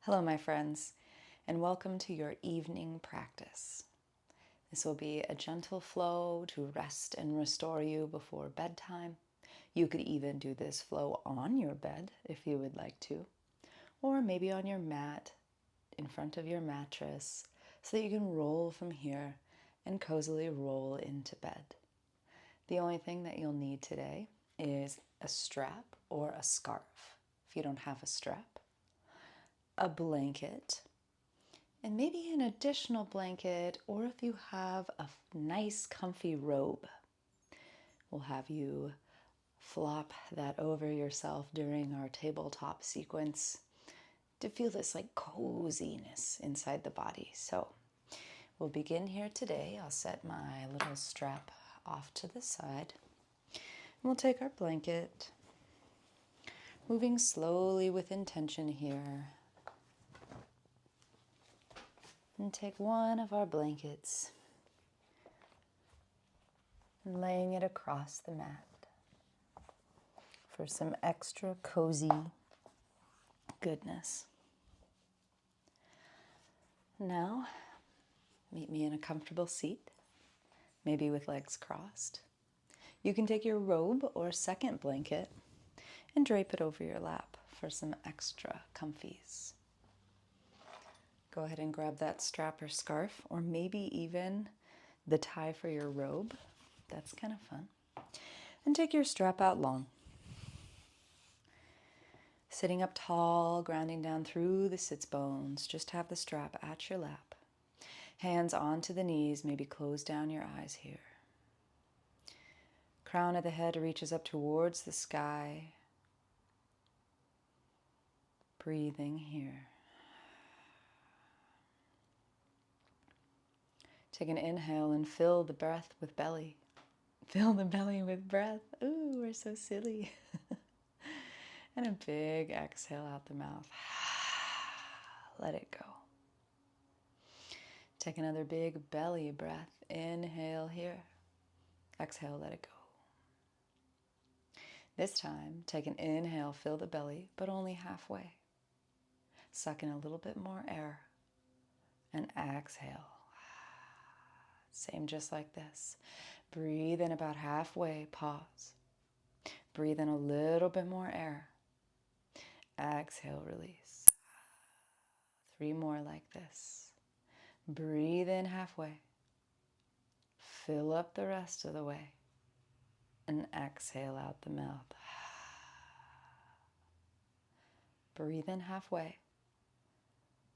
Hello, my friends, and welcome to your evening practice. This will be a gentle flow to rest and restore you before bedtime. You could even do this flow on your bed if you would like to, or maybe on your mat in front of your mattress so that you can roll from here and cozily roll into bed. The only thing that you'll need today is a strap or a scarf if you don't have a strap, a blanket, and maybe an additional blanket, or if you have a nice comfy robe, we'll have you flop that over yourself during our tabletop sequence to feel this like coziness inside the body. So we'll begin here today. I'll set my little strap off to the side. We'll take our blanket, moving slowly with intention here. And take one of our blankets and laying it across the mat for some extra cozy goodness. Now, meet me in a comfortable seat, maybe with legs crossed. You can take your robe or second blanket and drape it over your lap for some extra comfies. Go ahead and grab that strap or scarf, or maybe even the tie for your robe. That's kind of fun. And take your strap out long. Sitting up tall, grounding down through the sits bones, just have the strap at your lap. Hands onto the knees, maybe close down your eyes here. Crown of the head reaches up towards the sky. Breathing here. Take an inhale and fill the breath with belly. Fill the belly with breath. Ooh, we're so silly. And a big exhale out the mouth. Let it go. Take another big belly breath. Inhale here. Exhale, let it go. This time, take an inhale, fill the belly, but only halfway. Suck in a little bit more air. And exhale. Same just like this. Breathe in about halfway, pause. Breathe in a little bit more air. Exhale, release. 3 more like this. Breathe in halfway. Fill up the rest of the way. And exhale out the mouth. Breathe in halfway.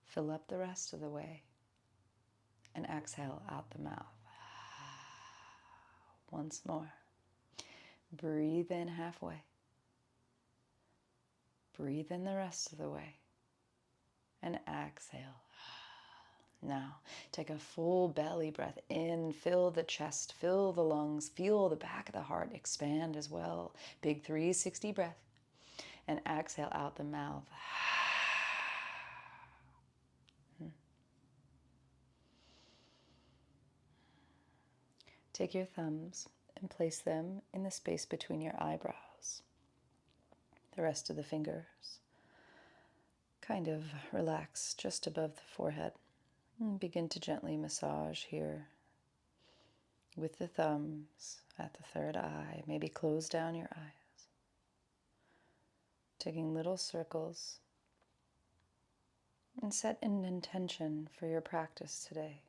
Fill up the rest of the way. And exhale out the mouth. Once more. Breathe in halfway. Breathe in the rest of the way. And exhale. Now, take a full belly breath in. Fill the chest, fill the lungs, feel the back of the heart expand as well. Big 360 breath. And exhale out the mouth. Take your thumbs and place them in the space between your eyebrows. The rest of the fingers kind of relax just above the forehead. And begin to gently massage here with the thumbs at the third eye. Maybe close down your eyes. Taking little circles and set an intention for your practice today.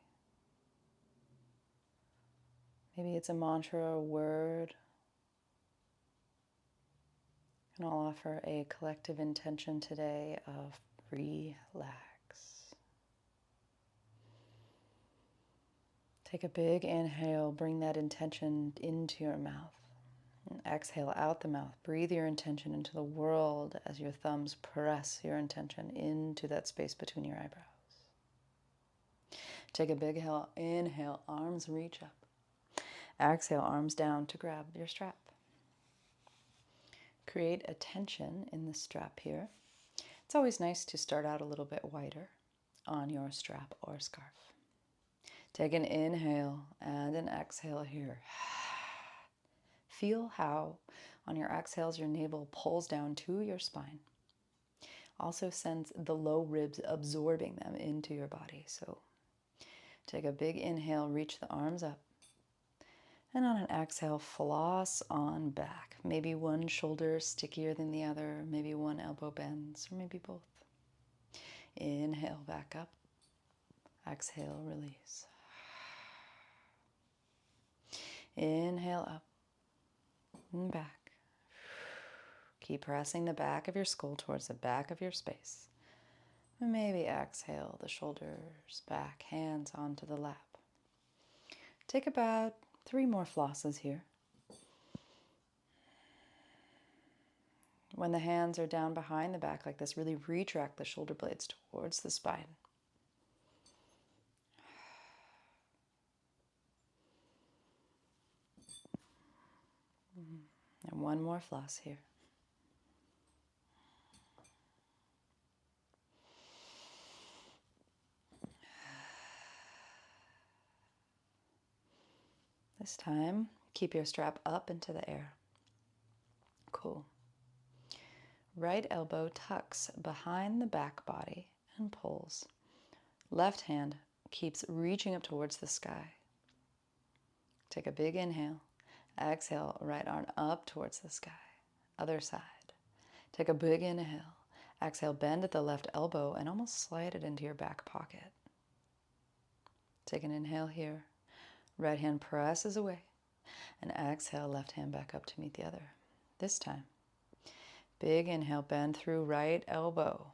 Maybe it's a mantra or a word. And I'll offer a collective intention today of relax. Take a big inhale, bring that intention into your mouth. And exhale out the mouth. Breathe your intention into the world as your thumbs press your intention into that space between your eyebrows. Take a big inhale, arms reach up. Exhale, arms down to grab your strap. Create a tension in the strap here. It's always nice to start out a little bit wider on your strap or scarf. Take an inhale and an exhale here. Feel how on your exhales your navel pulls down to your spine. also sends the low ribs, absorbing them into your body. So take a big inhale, reach the arms up. And on an exhale, floss on back. Maybe one shoulder stickier than the other, maybe one elbow bends, or maybe both. Inhale, back up. Exhale, release. Inhale, up and back. Keep pressing the back of your skull towards the back of your space. And maybe exhale, the shoulders back, hands onto the lap. Take about 3 more flosses here. When the hands are down behind the back like this, really retract the shoulder blades towards the spine. And one more floss here. This time, keep your strap up into the air. Cool. Right elbow tucks behind the back body and pulls. Left hand keeps reaching up towards the sky. Take a big inhale. Exhale, right arm up towards the sky. Other side. Take a big inhale. Exhale, bend at the left elbow and almost slide it into your back pocket. Take an inhale here. Right hand presses away. And exhale, left hand back up to meet the other. This time, big inhale, bend through right elbow.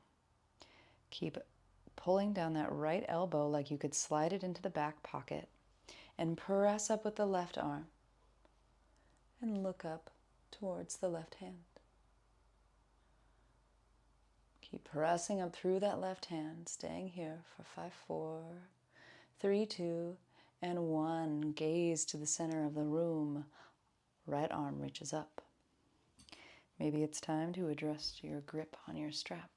Keep pulling down that right elbow like you could slide it into the back pocket. And press up with the left arm. And look up towards the left hand. Keep pressing up through that left hand, staying here for 5, 4, 3, 2, and 1. Gaze to the center of the room. Right arm reaches up. Maybe it's time to adjust your grip on your strap.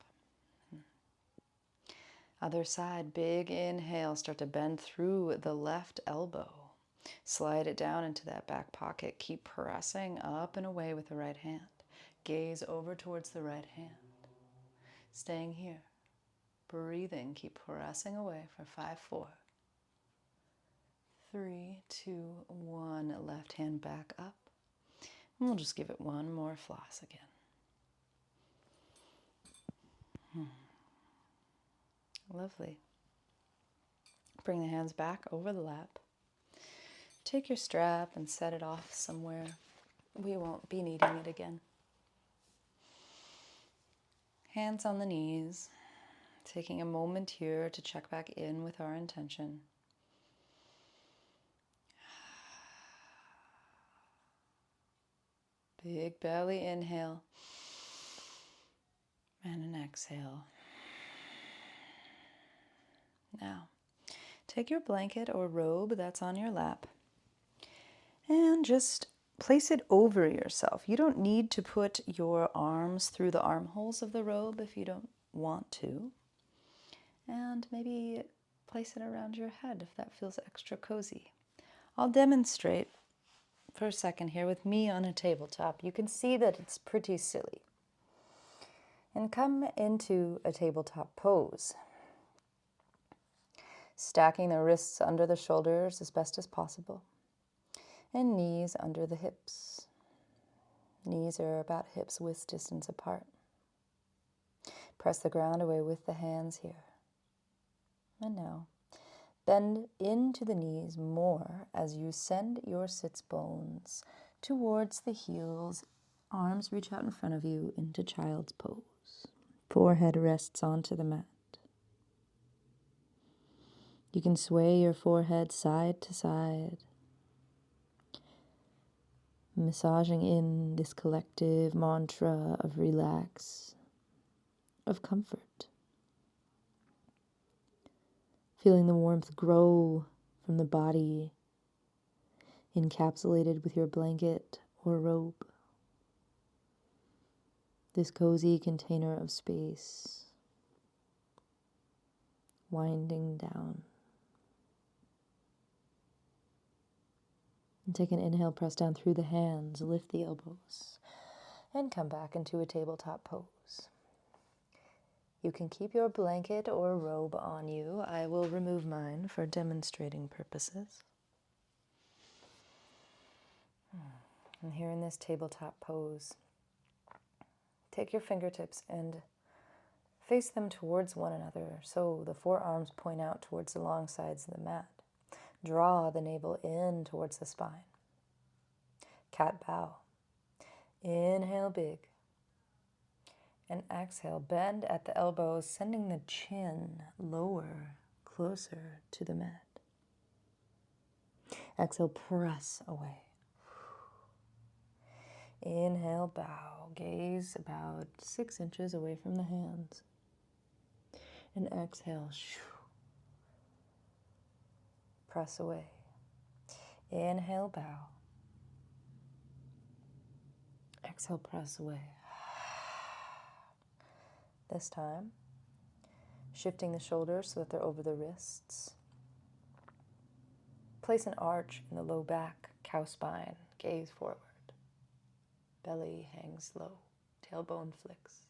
Other side, big inhale, start to bend through the left elbow. Slide it down into that back pocket. Keep pressing up and away with the right hand. Gaze over towards the right hand. Staying here. Breathing. Keep pressing away for 5, 4, 3, 2, 1. Left hand back up. And we'll just give it one more floss again. Lovely. Bring the hands back over the lap. Take your strap and set it off somewhere. We won't be needing it again. Hands on the knees. Taking a moment here to check back in with our intention. Big belly inhale. And an exhale. Now, take your blanket or robe that's on your lap and just place it over yourself. You don't need to put your arms through the armholes of the robe if you don't want to. And maybe place it around your head if that feels extra cozy. I'll demonstrate for a second here with me on a tabletop. You can see that it's pretty silly. And come into a tabletop pose. Stacking the wrists under the shoulders as best as possible. And knees under the hips. Knees are about hips width distance apart. Press the ground away with the hands here. And now, bend into the knees more as you send your sits bones towards the heels. Arms reach out in front of you into child's pose. Forehead rests onto the mat. You can sway your forehead side to side, massaging in this collective mantra of relax, of comfort. Feeling the warmth grow from the body, encapsulated with your blanket or robe. This cozy container of space, winding down. And take an inhale, press down through the hands, lift the elbows, and come back into a tabletop pose. You can keep your blanket or robe on you. I will remove mine for demonstrating purposes. And here in this tabletop pose, take your fingertips and face them towards one another so the forearms point out towards the long sides of the mat. Draw the navel in towards the spine. Cat bow. Inhale big. And exhale, bend at the elbows, sending the chin lower, closer to the mat. Exhale, press away. Inhale, bow. Gaze about 6 inches away from the hands. And exhale, press away. Inhale, bow. Exhale, press away. This time, shifting the shoulders so that they're over the wrists. Place an arch in the low back, cow spine, gaze forward. Belly hangs low, tailbone flicks.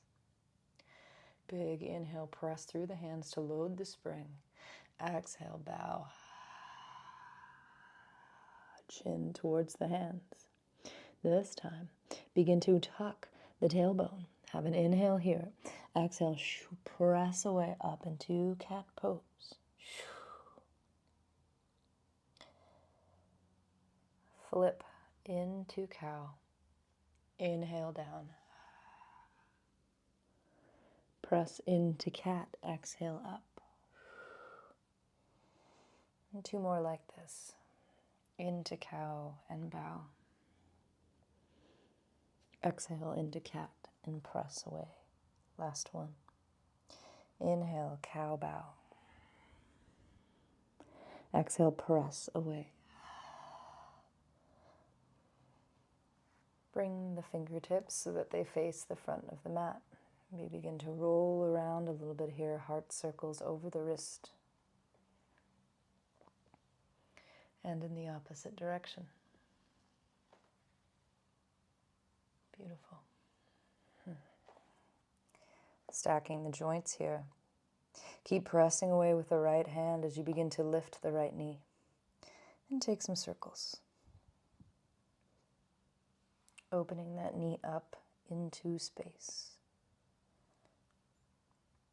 Big inhale, press through the hands to load the spring. Exhale, bow. Chin towards the hands. This time, begin to tuck the tailbone. Have an inhale here. Exhale, press away up into cat pose. Flip into cow. Inhale down. Press into cat. Exhale up. And 2 more like this. Into cow and bow. Exhale into cat and press away. Last one. Inhale, cow bow. Exhale, press away. Bring the fingertips so that they face the front of the mat. Maybe begin to roll around a little bit here, heart circles over the wrist. And in the opposite direction. Beautiful. Stacking the joints here. Keep pressing away with the right hand as you begin to lift the right knee. And take some circles. Opening that knee up into space.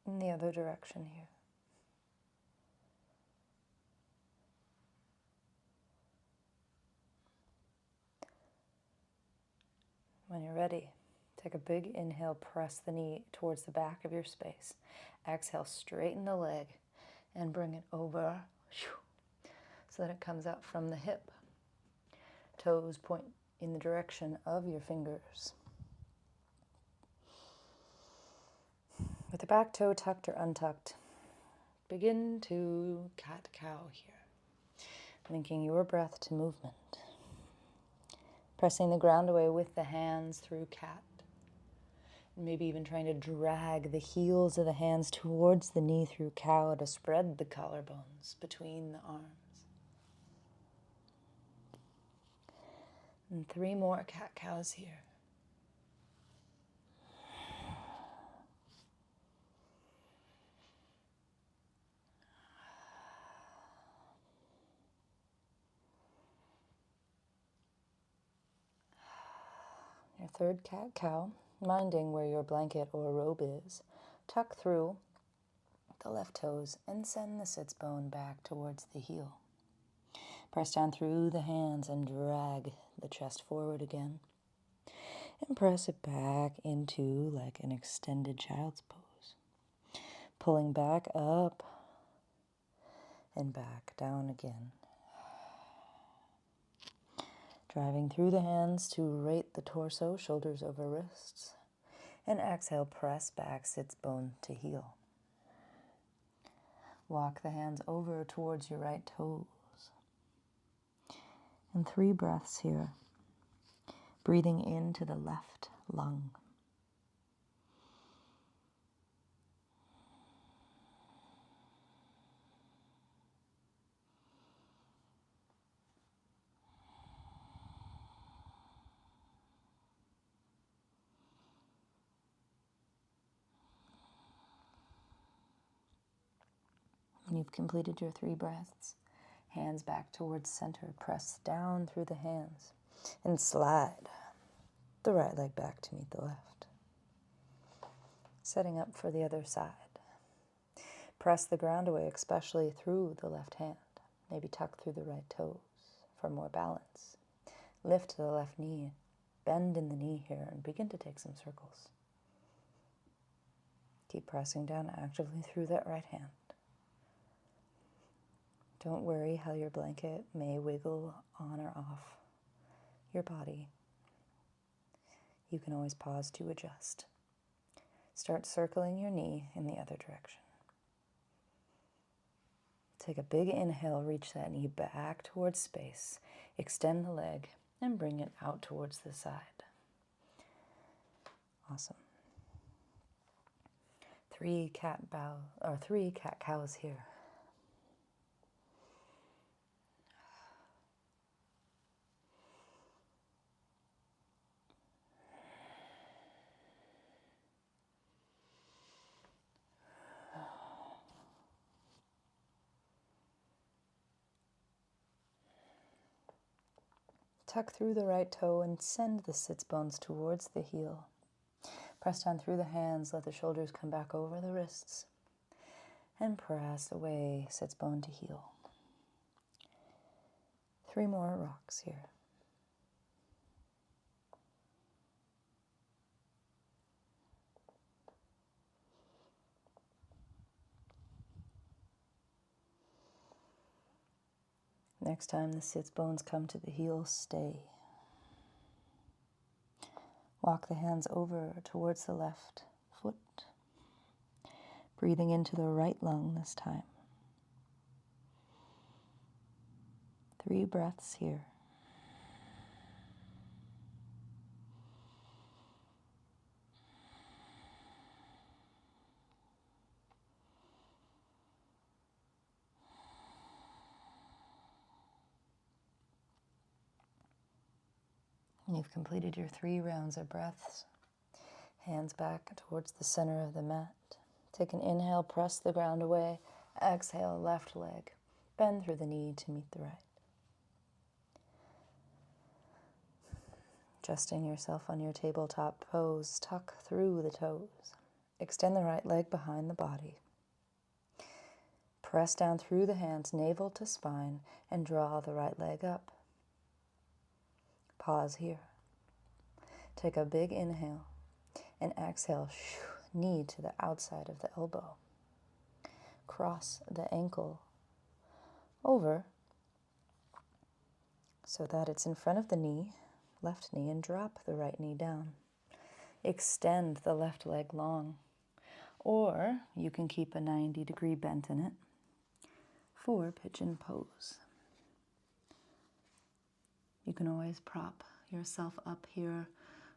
In the other direction here. When you're ready, take a big inhale, press the knee towards the back of your space. Exhale, straighten the leg and bring it over so that it comes out from the hip. Toes point in the direction of your fingers. With the back toe tucked or untucked, begin to cat-cow here, linking your breath to movement. Pressing the ground away with the hands through cat. Maybe even trying to drag the heels of the hands towards the knee through cow to spread the collarbones between the arms. And 3 more cat-cows here. Your third cat-cow, minding where your blanket or robe is, tuck through the left toes and send the sits bone back towards the heel. Press down through the hands and drag the chest forward again. And press it back into like an extended child's pose. Pulling back up and back down again. Driving through the hands to rate the torso, shoulders over wrists. And exhale, press back, sits bone to heel. Walk the hands over towards your right toes. And 3 breaths here. Breathing into the left lung. And you've completed your 3 breaths. Hands back towards center. Press down through the hands. And slide the right leg back to meet the left. Setting up for the other side. Press the ground away, especially through the left hand. Maybe tuck through the right toes for more balance. Lift to the left knee. Bend in the knee here and begin to take some circles. Keep pressing down actively through that right hand. Don't worry how your blanket may wiggle on or off your body. You can always pause to adjust. Start circling your knee in the other direction. Take a big inhale, reach that knee back towards space. Extend the leg and bring it out towards the side. Awesome. 3 cat-cows here. Tuck through the right toe and send the sits bones towards the heel. Press down through the hands, let the shoulders come back over the wrists. And press away, sits bone to heel. 3 more rocks here. Next time the sits bones come to the heel, stay. Walk the hands over towards the left foot. Breathing into the right lung this time. 3 breaths here. You've completed your 3 rounds of breaths. Hands back towards the center of the mat. Take an inhale, press the ground away. Exhale, left leg. Bend through the knee to meet the right. Adjusting yourself on your tabletop pose, tuck through the toes. Extend the right leg behind the body. Press down through the hands, navel to spine, and draw the right leg up. Pause here. Take a big inhale and exhale, knee to the outside of the elbow. Cross the ankle over so that it's in front of the knee, left knee, and drop the right knee down. Extend the left leg long, or you can keep a 90-degree bent in it for pigeon pose. You can always prop yourself up here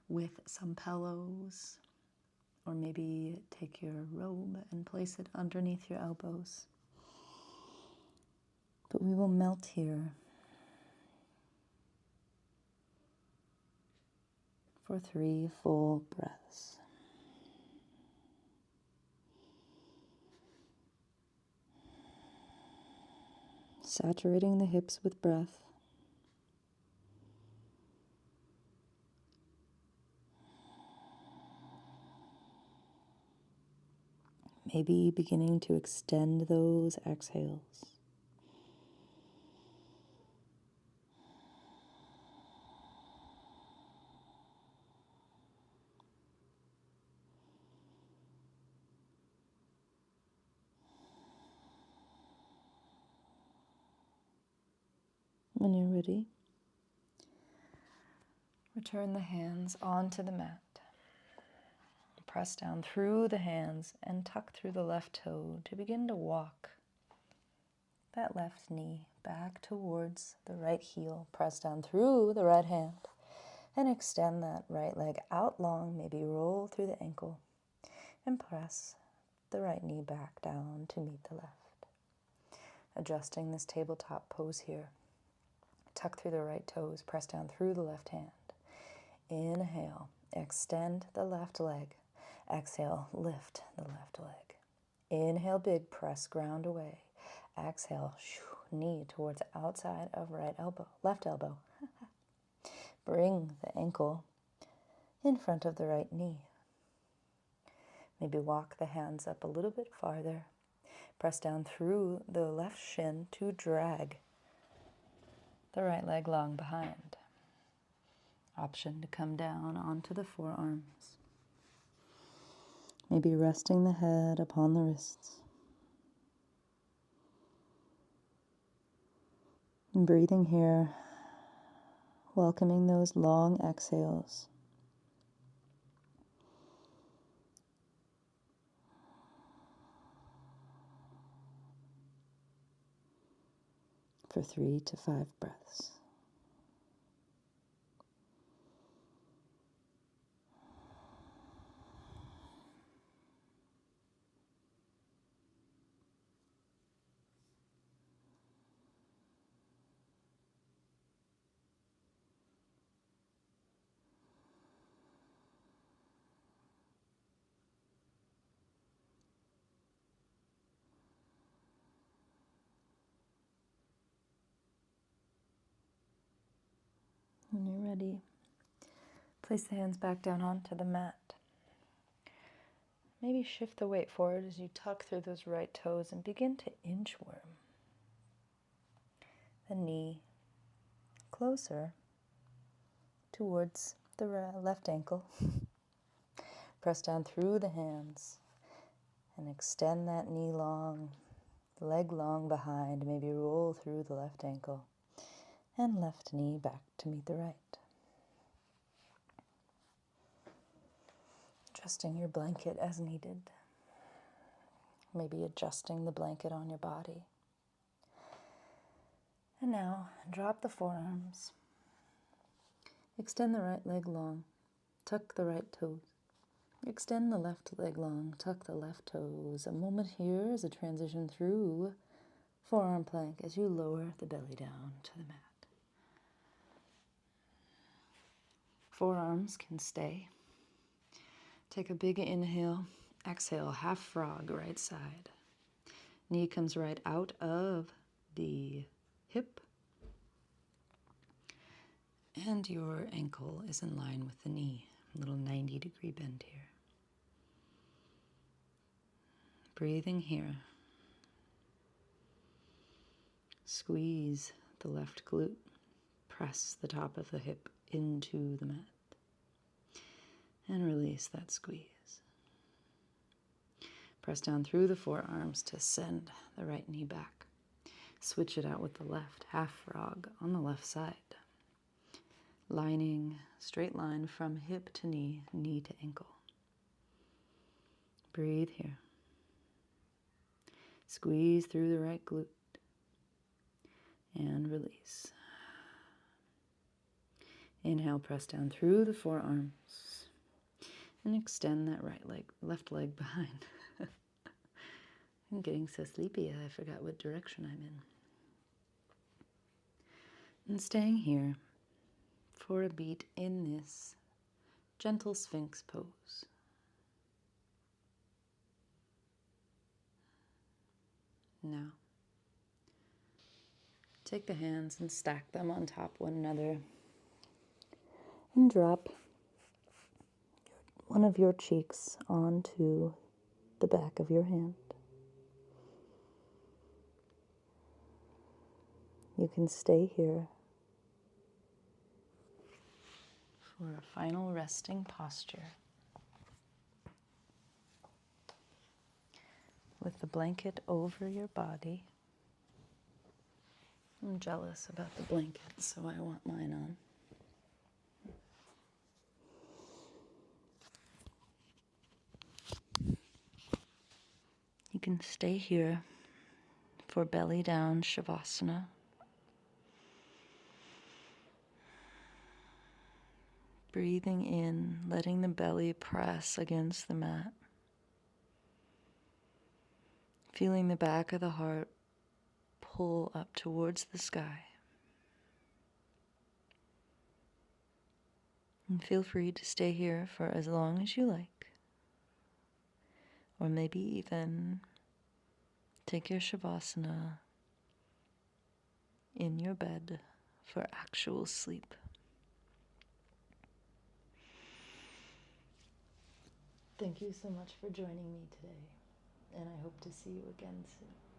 with some pillows, or maybe take your robe and place it underneath your elbows. But we will melt here for 3 full breaths. Saturating the hips with breath. Maybe beginning to extend those exhales. When you're ready, return the hands onto the mat. Press down through the hands and tuck through the left toe to begin to walk that left knee back towards the right heel. Press down through the right hand and extend that right leg out long, maybe roll through the ankle and press the right knee back down to meet the left. Adjusting this tabletop pose here. Tuck through the right toes, press down through the left hand. Inhale, extend the left leg. Exhale, lift the left leg. Inhale big, press ground away. Exhale, knee towards the outside of left elbow. Bring the ankle in front of the right knee. Maybe walk the hands up a little bit farther. Press down through the left shin to drag the right leg long behind. Option to come down onto the forearms. Maybe resting the head upon the wrists. And breathing here, welcoming those long exhales. For 3 to 5 breaths. When you're ready, place the hands back down onto the mat. Maybe shift the weight forward as you tuck through those right toes and begin to inchworm the knee closer towards the left ankle. Press down through the hands and extend that knee long, leg long behind. Maybe roll through the left ankle and left knee back to meet the right. Adjusting your blanket as needed. Maybe adjusting the blanket on your body. And now, drop the forearms. Extend the right leg long. Tuck the right toes. Extend the left leg long. Tuck the left toes. A moment here as a transition through forearm plank as you lower the belly down to the mat. Forearms can stay. Take a big inhale. Exhale, half frog, right side. Knee comes right out of the hip. And your ankle is in line with the knee. A little 90-degree bend here. Breathing here. Squeeze the left glute. Press the top of the hip into the mat. And release that squeeze. Press down through the forearms to send the right knee back. Switch it out with the left, half frog on the left side. Lining, straight line from hip to knee, knee to ankle. Breathe here. Squeeze through the right glute. And release. Inhale, press down through the forearms. And extend that left leg behind. I'm getting so sleepy I forgot what direction I'm in. And staying here for a beat in this gentle Sphinx pose. Now, take the hands and stack them on top of one another and drop one of your cheeks onto the back of your hand. You can stay here for a final resting posture with the blanket over your body. I'm jealous about the blanket, so I want mine on. You can stay here for belly down Shavasana. Breathing in, letting the belly press against the mat. Feeling the back of the heart pull up towards the sky. And feel free to stay here for as long as you like. Or maybe even Take your Shavasana in your bed for actual sleep. Thank you so much for joining me today, and I hope to see you again soon.